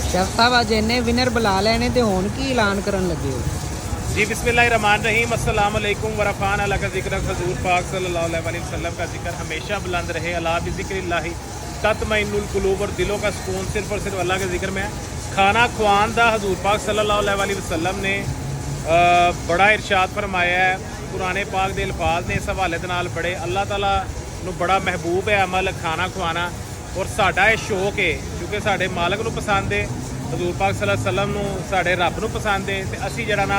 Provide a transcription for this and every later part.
Chef साहब अज इन्ने winner बुला लेने ते हुण की ऐलान करन लगे हो? जी बिस्मिल्लाहिर्रहमानिर्रहीम अस्सलाम वालेकुम वरफ़ान अल्लाह का ज़िक्र हज़ूर पाक सल्लल्लाहु अलैहि वसल्लम का ज़िक्र हमेशा बुलंद रहे। अला बिज़िक्रिल्लाहि तत्मइन्नुल क़ुलूब, और दिलों का सुकून सिर्फ और सिर्फ अल्लाह के ज़िक्र में है। खाना खुआन दा हज़ूर पाक सल्लल्लाहु अलैहि वसल्लम ने बड़ा इरशाद फरमाया है। कुरान पाक दे अल्फाज ने इस हवाले दे नाल बड़े अल्लाह ताला नूं बड़ा महबूब है अमल खाना खुआना, और साडा ये शौक है क्योंकि साडे मालक नूं पसंद है, हज़ूर पाक सल्लल्लाहु अलैहि वसल्लम नूं साडे रब नूं पसंद है। ते असीं जिहड़ा ना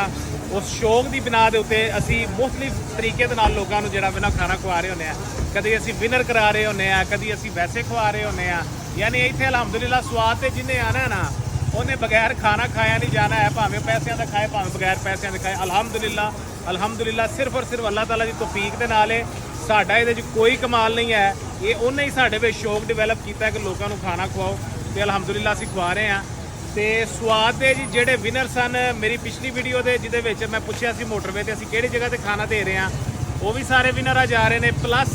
उस शौक की बिना के उत्ते असी मुख्तलिफ तरीके दे नाल लोगों को जिहड़ा ना खाना खुआ रहे होंगे। कभी असी विनर करा रहे होंगे, कभी असी वैसे खुआ रहे होंगे। यानी इत्थे अलहमदुलिल्लाह स्वाद ते जिन्हें आना है ना उन्हें बगैर खाना खाया नहीं जाना है, भावें पैसों का खाए भावें बगैर पैसों के खाए। अल्हम्दुलिल्लाह सिर्फ और सिर्फ अल्लाह ताला की तौफीक दे नाल है। साडा इहदे च कोई कमाल नहीं है, ये उन्हें ही साडे विच शौक डिवेलप किया कि लोगों को खाना खुआओ, तो अल्हम्दुलिल्लाह असीं खुआ रहे हैं। तो स्वाद के जी जोड़े विनर सन मेरी पिछली वीडियो के जिद मैं पूछा सी मोटरवे से असीं किहड़ी जगह ते खाना दे रहे हैं, वो भी सारे विनर आ जा रहे हैं। प्लस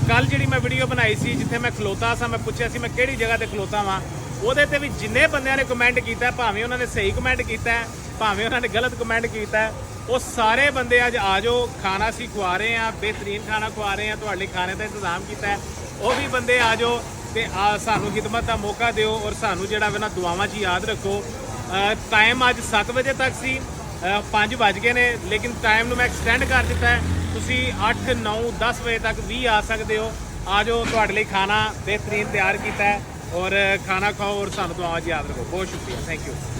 कल जी मैं वीडियो बनाई सी जिथे मैं खलोता सा, मैं पूछा सी मैं किहड़ी जगह ते खलोता वां, ਉਹਦੇ ਤੇ भी जिन्ने बंदियां ने कमेंट किया, भावें उन्होंने सही कमेंट किया भावें उन्होंने गलत कमेंट किया, वो सारे बंदे अज आ जाओ खाना असीं खुआ रहे हैं, बेहतरीन खाना खुआ रहे हैं, तुहाडे खाने का इंतजाम किया है। वो भी बंदे आ जाओ तो सानू खिदमत का मौका दिओ, और सानू जिहड़ा वा ना दुआवां 'च याद रखो। टाइम अज 7 बजे तक सी, 5 बज गए ने, लेकिन टाइम मैं एक्सटेंड कर दिता है। तुसीं 8, 9, 10 बजे तक भी आ सकते हो। आ जाओ, तुहाडे लई खाना बेहतरीन तैयार किया है, और खाना खाओ और सानू दुआवां 'च याद रखो। बहुत शुक्रिया, थैंक यू।